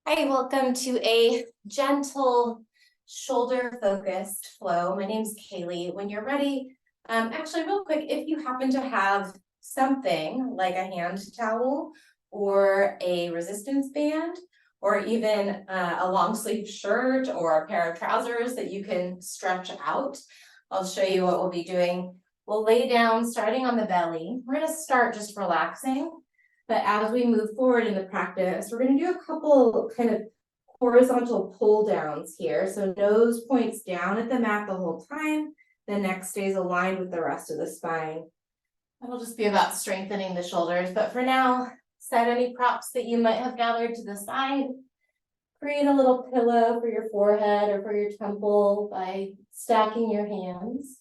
Hi, welcome to a gentle shoulder focused flow. My name's Kaylee. When you're ready, actually real quick, if you happen to have something like a hand towel or a resistance band, or even a long sleeve shirt or a pair of trousers that you can stretch out, I'll show you what we'll be doing. We'll lay down starting on the belly. We're gonna start just relaxing. But as we move forward in the practice, we're going to do a couple kind of horizontal pull downs here. So nose points down at the mat the whole time. The neck stays aligned with the rest of the spine. That'll just be about strengthening the shoulders. But for now, set any props that you might have gathered to the side. Create a little pillow for your forehead or for your temple by stacking your hands.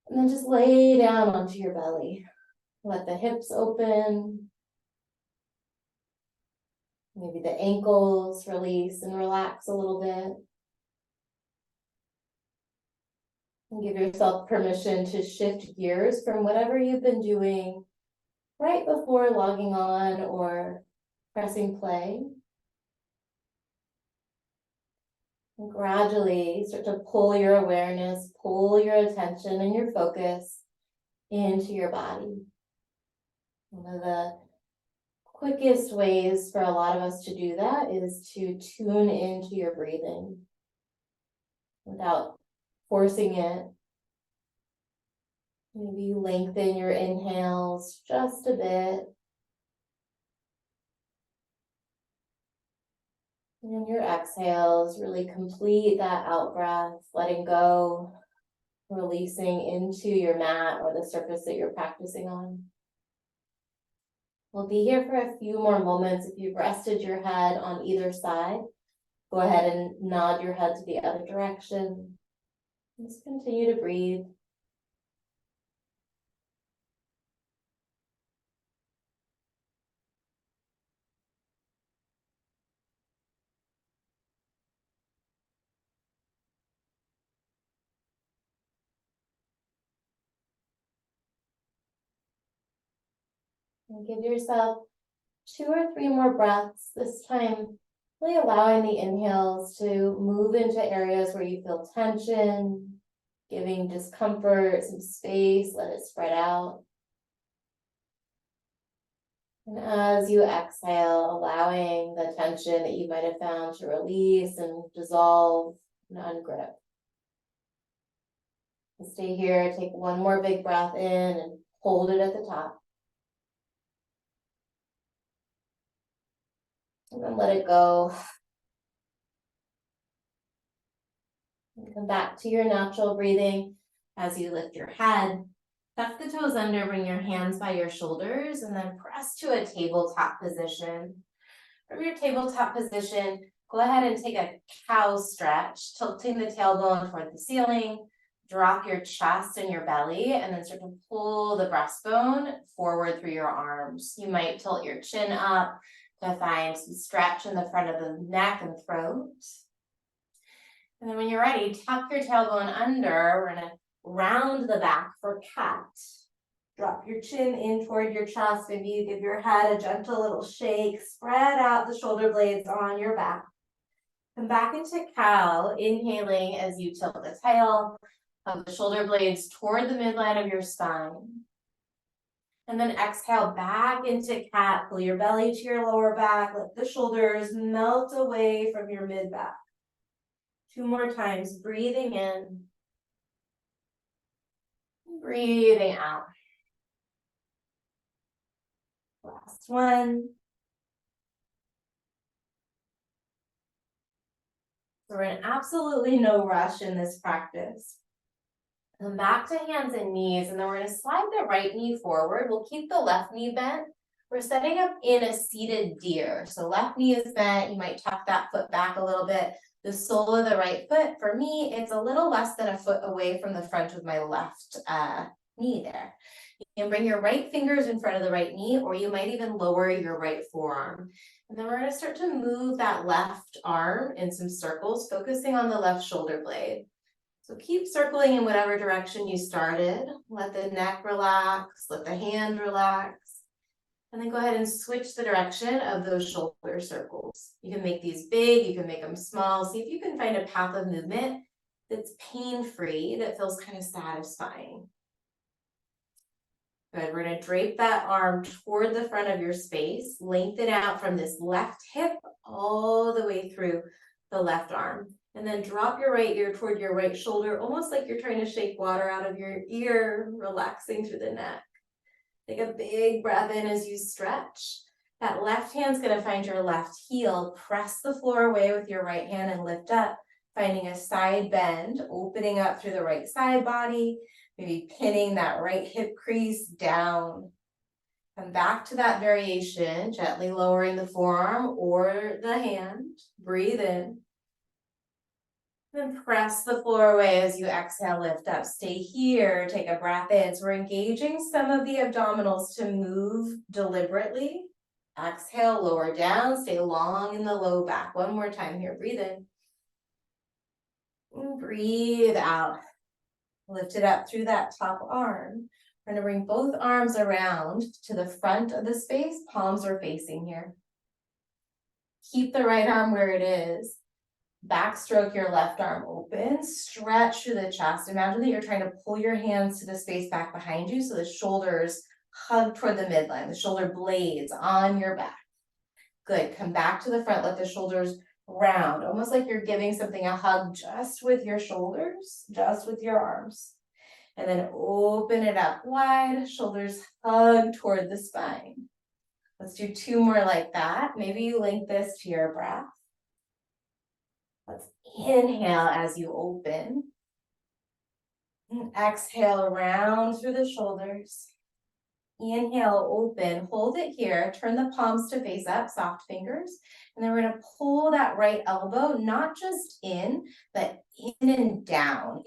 And then just lay down onto your belly. Let the hips open. Maybe the ankles release and relax a little bit. And give yourself permission to shift gears from whatever you've been doing right before logging on or pressing play. And gradually start to pull your awareness, pull your attention and your focus into your body. One of the quickest ways for a lot of us to do that is to tune into your breathing without forcing it. Maybe lengthen your inhales just a bit. And your exhales, really complete that out breath, letting go, releasing into your mat or the surface that you're practicing on. We'll be here for a few more moments. If you've rested your head on either side, go ahead and nod your head to the other direction. Just continue to breathe. And give yourself 2 or 3 more breaths, this time really allowing the inhales to move into areas where you feel tension, giving discomfort some space, let it spread out. And as you exhale, allowing the tension that you might have found to release and dissolve and ungrip. And stay here, take one more big breath in and hold it at the top. And then let it go. And come back to your natural breathing as you lift your head. Tuck the toes under, bring your hands by your shoulders, and then press to a tabletop position. From your tabletop position, go ahead and take a cow stretch, tilting the tailbone toward the ceiling. Drop your chest and your belly, and then start to pull the breastbone forward through your arms. You might tilt your chin up to find some stretch in the front of the neck and throat. And then when you're ready, tuck your tailbone under. We're gonna round the back for cat. Drop your chin in toward your chest. Maybe you give your head a gentle little shake. Spread out the shoulder blades on your back. Come back into cow, inhaling as you tilt the tail of the shoulder blades toward the midline of your spine. And then exhale back into cat. Pull your belly to your lower back. Let the shoulders melt away from your mid back. 2 more times, breathing in, breathing out. Last one. So we're in absolutely no rush in this practice. Come back to hands and knees, and then we're going to slide the right knee forward. We'll keep the left knee bent. We're setting up in a seated deer. So left knee is bent. You might tuck that foot back a little bit. The sole of the right foot, for me, it's a little less than a foot away from the front of my left knee there. You can bring your right fingers in front of the right knee, or you might even lower your right forearm. And then we're going to start to move that left arm in some circles, focusing on the left shoulder blade. So keep circling in whatever direction you started. Let the neck relax, let the hand relax. And then go ahead and switch the direction of those shoulder circles. You can make these big, you can make them small. See if you can find a path of movement that's pain-free, that feels kind of satisfying. Good, we're gonna drape that arm toward the front of your space, lengthen out from this left hip all the way through the left arm. And then drop your right ear toward your right shoulder, almost like you're trying to shake water out of your ear, relaxing through the neck. Take a big breath in as you stretch. That left hand's gonna find your left heel. Press the floor away with your right hand and lift up, finding a side bend, opening up through the right side body, maybe pinning that right hip crease down. Come back to that variation, gently lowering the forearm or the hand. Breathe in. Then press the floor away as you exhale, lift up. Stay here, take a breath in. So we're engaging some of the abdominals to move deliberately. Exhale, lower down, stay long in the low back. One more time here, breathe in. And breathe out. Lift it up through that top arm. We're gonna bring both arms around to the front of the space, palms are facing here. Keep the right arm where it is. Backstroke your left arm open, stretch through the chest. Imagine that you're trying to pull your hands to the space back behind you so the shoulders hug toward the midline, the shoulder blades on your back. Good, come back to the front, let the shoulders round, almost like you're giving something a hug just with your shoulders, just with your arms. And then open it up wide, shoulders hug toward the spine. Let's do 2 more like that. Maybe you link this to your breath. Let's inhale as you open. And exhale, round through the shoulders. Inhale, open, hold it here. Turn the palms to face up, soft fingers. And then we're gonna pull that right elbow, not just in, but in and down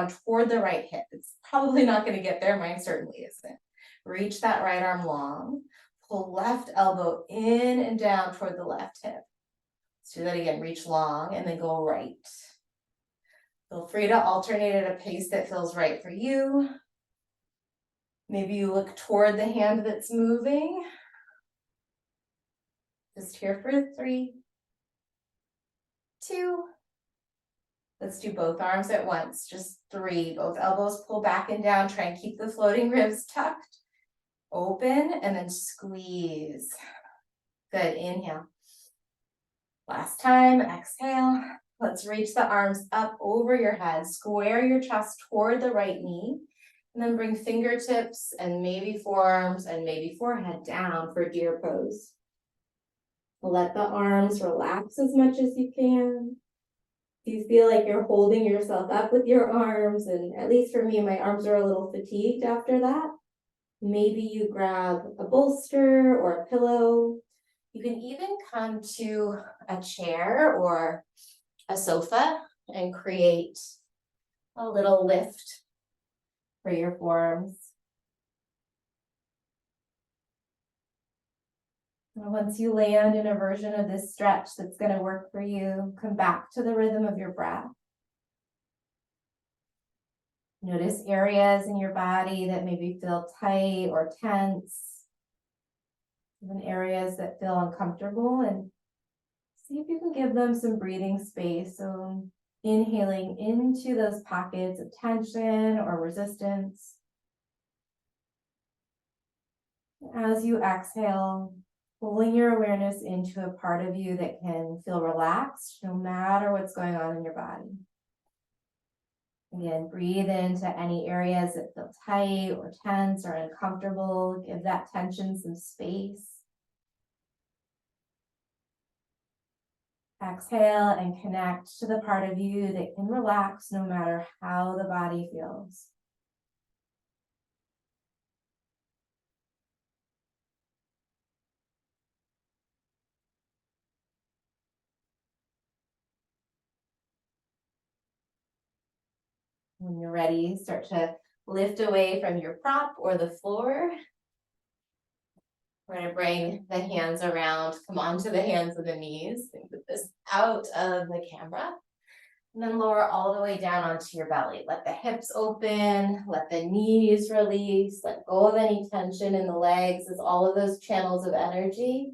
toward the right hip. It's probably not gonna get there, mine certainly isn't. Reach that right arm long. Pull left elbow in and down toward the left hip. Let's do that again, reach long and then go right. Feel free to alternate at a pace that feels right for you. Maybe you look toward the hand that's moving. Just here for 3, 2. Let's do both arms at once, just 3. Both elbows pull back and down, try and keep the floating ribs tucked. Open and then squeeze. Good, inhale. Last time, exhale. Let's reach the arms up over your head. Square your chest toward the right knee. And then bring fingertips and maybe forearms and maybe forehead down for deer pose. Let the arms relax as much as you can. If you feel like you're holding yourself up with your arms, and at least for me, my arms are a little fatigued after that, maybe you grab a bolster or a pillow. You can even come to a chair or a sofa and create a little lift for your forearms. And once you land in a version of this stretch that's going to work for you, come back to the rhythm of your breath. Notice areas in your body that maybe feel tight or tense, even areas that feel uncomfortable, and see if you can give them some breathing space. So inhaling into those pockets of tension or resistance. As you exhale, pulling your awareness into a part of you that can feel relaxed no matter what's going on in your body. Again, breathe into any areas that feel tight or tense or uncomfortable. Give that tension some space. Exhale and connect to the part of you that can relax no matter how the body feels. When you're ready, start to lift away from your prop or the floor. We're going to bring the hands around, come onto the hands and the knees. Think of this out of the camera. And then lower all the way down onto your belly. Let the hips open, let the knees release, let go of any tension in the legs as all of those channels of energy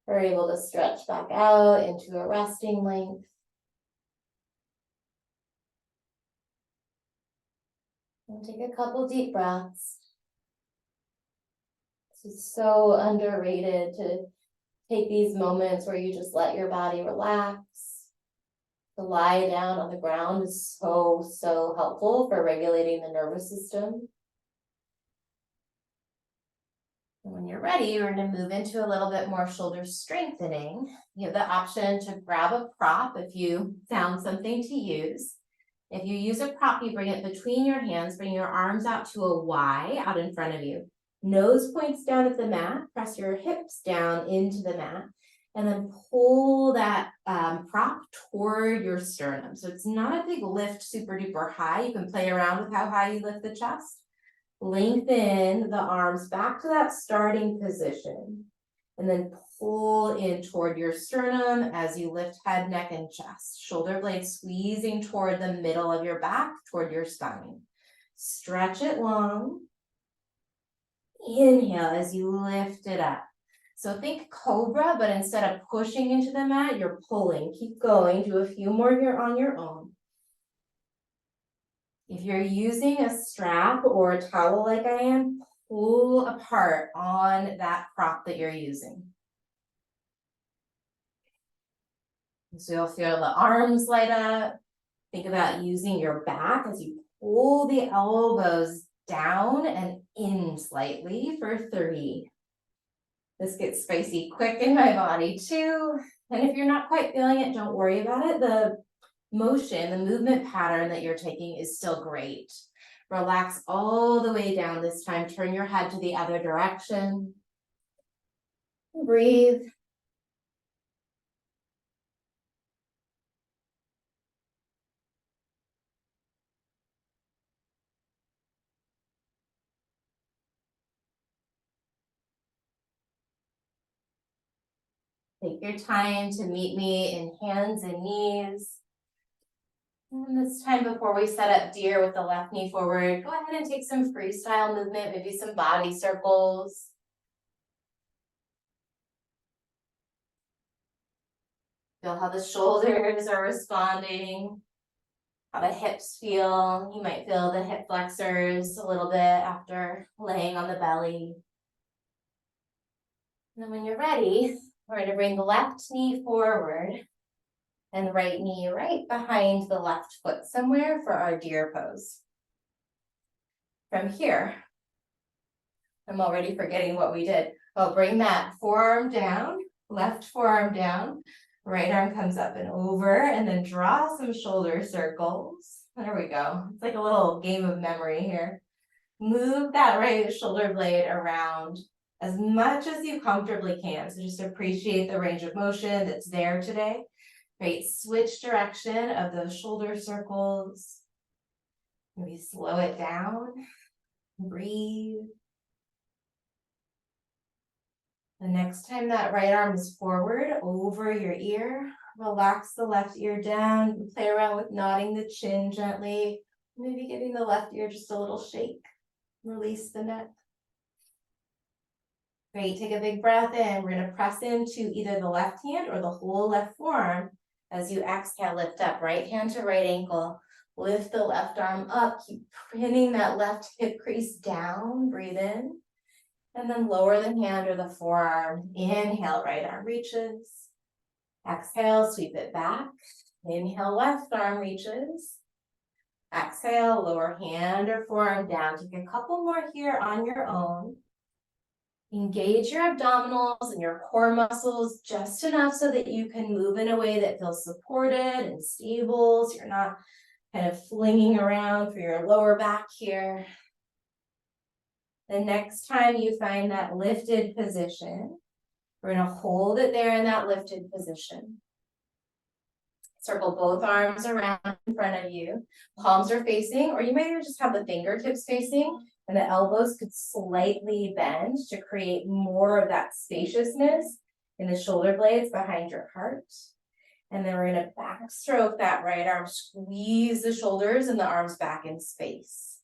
are able to stretch back out into a resting length. And take a couple deep breaths. This is so underrated to take these moments where you just let your body relax. To lie down on the ground is so helpful for regulating the nervous system. And when you're ready, we're going to move into a little bit more shoulder strengthening. You have the option to grab a prop if you found something to use. If you use a prop, you bring it between your hands, bring your arms out to a Y out in front of you. Nose points down at the mat, press your hips down into the mat, and then pull that prop toward your sternum. So it's not a big lift, super duper high. You can play around with how high you lift the chest. Lengthen the arms back to that starting position, and then pull in toward your sternum as you lift head, neck, and chest. Shoulder blades squeezing toward the middle of your back, toward your spine. Stretch it long. Inhale as you lift it up. So think cobra, but instead of pushing into the mat, you're pulling. Keep going. Do a few more here on your own. If you're using a strap or a towel like I am, pull apart on that prop that you're using. So you'll feel the arms light up. Think about using your back as you pull the elbows down and in slightly for 3. This gets spicy quick in my body too. And if you're not quite feeling it, don't worry about it. The motion, the movement pattern that you're taking is still great. Relax all the way down this time. Turn your head to the other direction. Breathe. Take your time to meet me in hands and knees. And this time before we set up deer with the left knee forward, go ahead and take some freestyle movement, maybe some body circles. Feel how the shoulders are responding, how the hips feel. You might feel the hip flexors a little bit after laying on the belly. And then when you're ready, we're going to bring the left knee forward and right knee right behind the left foot somewhere for our deer pose. From here, I'm already forgetting what we did. Oh, bring that forearm down, left forearm down, right arm comes up and over, and then draw some shoulder circles. There we go. It's like a little game of memory here. Move that right shoulder blade around as much as you comfortably can. So just appreciate the range of motion that's there today. Great, switch direction of those shoulder circles. Maybe slow it down, breathe. The next time that right arm is forward over your ear, relax the left ear down, play around with nodding the chin gently, maybe giving the left ear just a little shake. Release the neck. Great, take a big breath in. We're going to press into either the left hand or the whole left forearm. As you exhale, lift up, right hand to right ankle. Lift the left arm up, keep pinning that left hip crease down, breathe in. And then lower the hand or the forearm. Inhale, right arm reaches. Exhale, sweep it back. Inhale, left arm reaches. Exhale, lower hand or forearm down. Take a couple more here on your own. Engage your abdominals and your core muscles just enough so that you can move in a way that feels supported and stable, so you're not kind of flinging around for your lower back here. The next time you find that lifted position, we're going to hold it there in that lifted position. Circle both arms around in front of you. Palms are facing, or you might even just have the fingertips facing, and the elbows could slightly bend to create more of that spaciousness in the shoulder blades behind your heart. And then we're gonna backstroke that right arm, squeeze the shoulders and the arms back in space.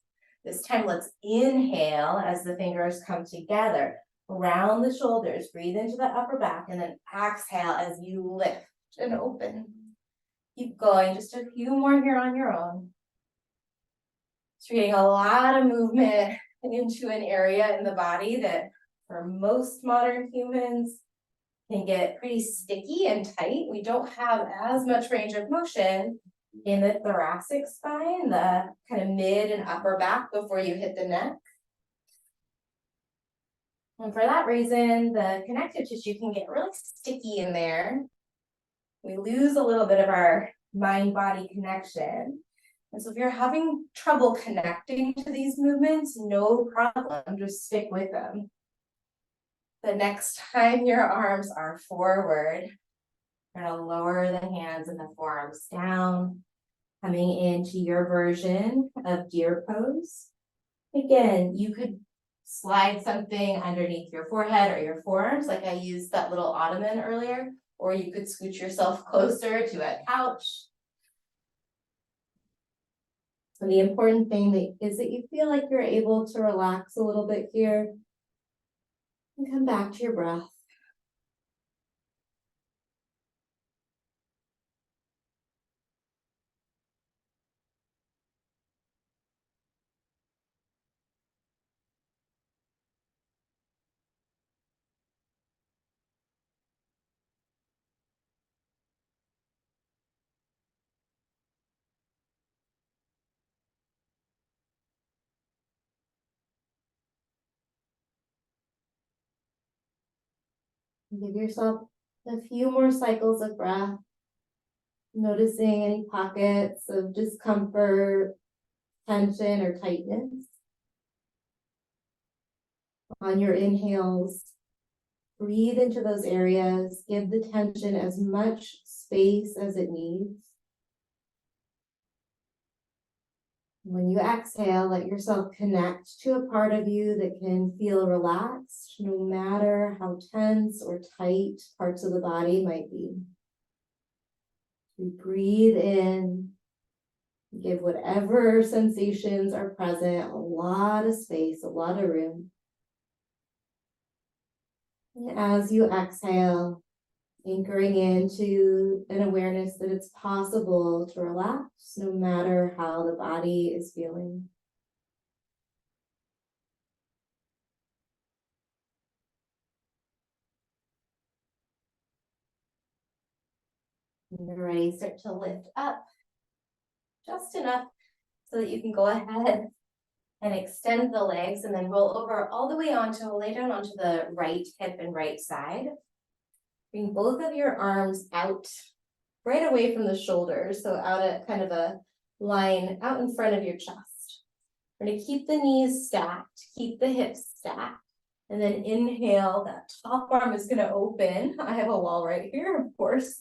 This time, let's inhale as the fingers come together. Round the shoulders, breathe into the upper back, and then exhale as you lift and open. Keep going, just a few more here on your own. It's creating a lot of movement into an area in the body that for most modern humans can get pretty sticky and tight. We don't have as much range of motion in the thoracic spine, the kind of mid and upper back before you hit the neck. And for that reason, the connective tissue can get really sticky in there. We lose a little bit of our mind-body connection. And so if you're having trouble connecting to these movements, no problem, just stick with them. The next time your arms are forward, you're gonna lower the hands and the forearms down, coming into your version of deer pose. Again, you could slide something underneath your forehead or your forearms, like I used that little ottoman earlier, or you could scoot yourself closer to a couch. So the important thing is that you feel like you're able to relax a little bit here and come back to your breath. Give yourself a few more cycles of breath, noticing any pockets of discomfort, tension, or tightness. On your inhales, breathe into those areas, give the tension as much space as it needs. When you exhale, let yourself connect to a part of you that can feel relaxed, no matter how tense or tight parts of the body might be. We breathe in, give whatever sensations are present a lot of space, a lot of room. And as you exhale, anchoring into an awareness that it's possible to relax no matter how the body is feeling. When you're ready, start to lift up just enough so that you can go ahead and extend the legs and then roll over all the way lay down onto the right hip and right side. Bring both of your arms out right away from the shoulders, so out at kind of a line out in front of your chest. We're going to keep the knees stacked, keep the hips stacked, and then inhale, that top arm is going to open. I have a wall right here, of course.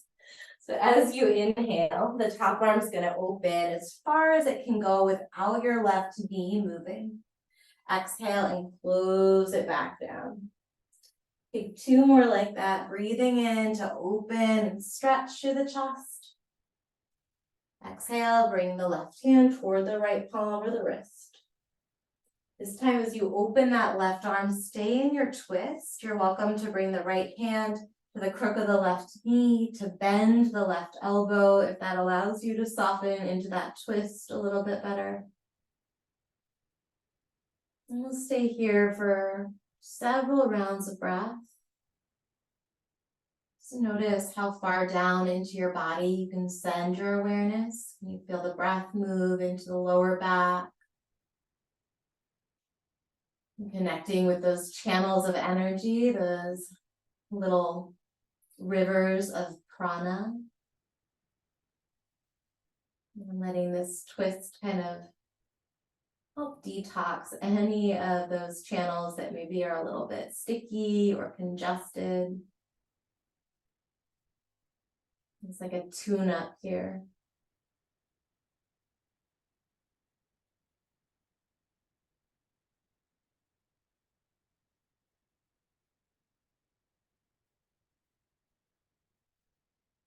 So as you inhale, the top arm is going to open as far as it can go without your left knee moving. Exhale and close it back down. Take two more like that, breathing in to open and stretch through the chest. Exhale, bring the left hand toward the right palm or the wrist. This time as you open that left arm, stay in your twist. You're welcome to bring the right hand to the crook of the left knee, to bend the left elbow if that allows you to soften into that twist a little bit better. And we'll stay here for several rounds of breath. So notice how far down into your body you can send your awareness. Can you feel the breath move into the lower back? And connecting with those channels of energy, those little rivers of prana. And letting this twist kind of help detox any of those channels that maybe are a little bit sticky or congested. It's like a tune-up here.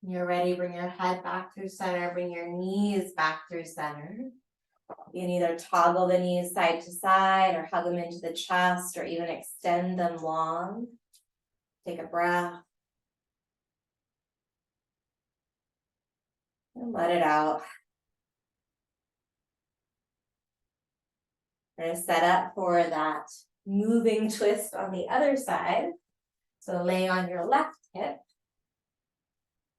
When you're ready, bring your head back through center, bring your knees back through center. You can either toggle the knees side to side or hug them into the chest or even extend them long. Take a breath. And let it out. We're going to set up for that moving twist on the other side. So lay on your left hip.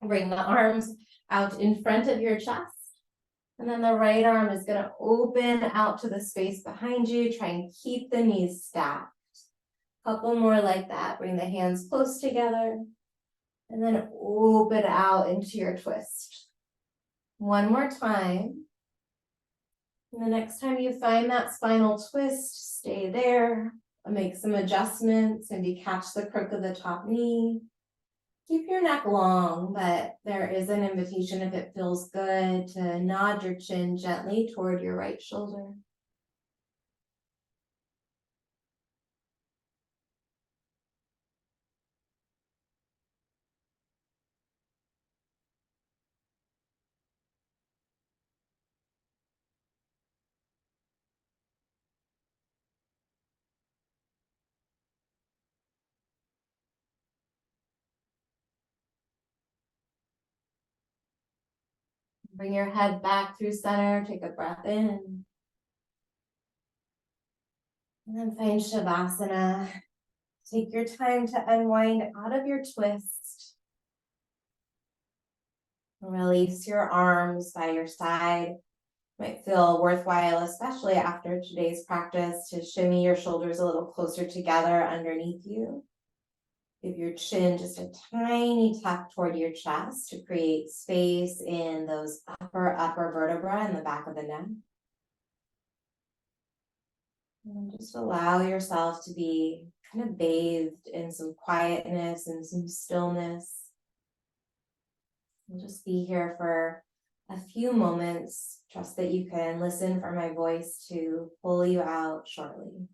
Bring the arms out in front of your chest. And then the right arm is going to open out to the space behind you. Try and keep the knees stacked. Couple more like that. Bring the hands close together. And then open out into your twist. One more time. And the next time you find that spinal twist, stay there. Make some adjustments. Maybe catch the crook of the top knee. Keep your neck long, but there is an invitation, if it feels good, to nod your chin gently toward your right shoulder. Bring your head back through center, take a breath in. And then find Shavasana. Take your time to unwind out of your twist. Release your arms by your side. Might feel worthwhile, especially after today's practice, to shimmy your shoulders a little closer together underneath you. Give your chin just a tiny tuck toward your chest to create space in those upper vertebrae in the back of the neck. And just allow yourself to be kind of bathed in some quietness and some stillness. We'll just be here for a few moments. Trust that you can listen for my voice to pull you out shortly.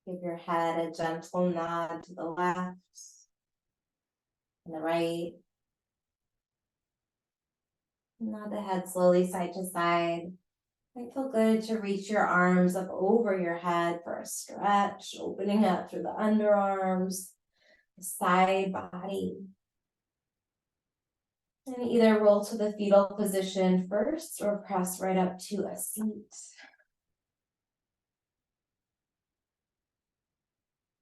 Give your head a gentle nod to the left and the right. Nod the head slowly side to side. Might feel good to reach your arms up over your head for a stretch, opening up through the underarms, the side body. And either roll to the fetal position first or press right up to a seat.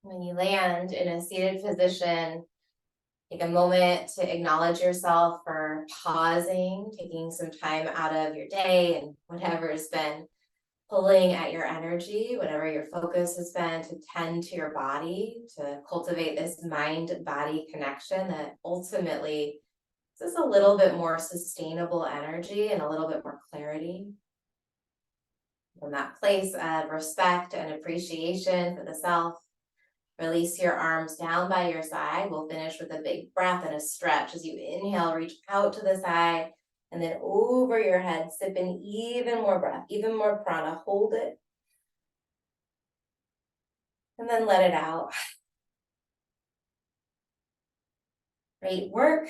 When you land in a seated position, take a moment to acknowledge yourself for pausing, taking some time out of your day and whatever has been pulling at your energy, whatever your focus has been, to tend to your body, to cultivate this mind-body connection that ultimately is a little bit more sustainable energy and a little bit more clarity. From that place of respect and appreciation for the self, release your arms down by your side. We'll finish with a big breath and a stretch as you inhale, reach out to the side, and then over your head, sip in even more breath, even more prana. Hold it. And then let it out. Great work.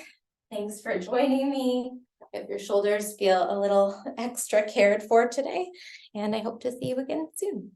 Thanks for joining me. If your shoulders feel a little extra cared for today, and I hope to see you again soon.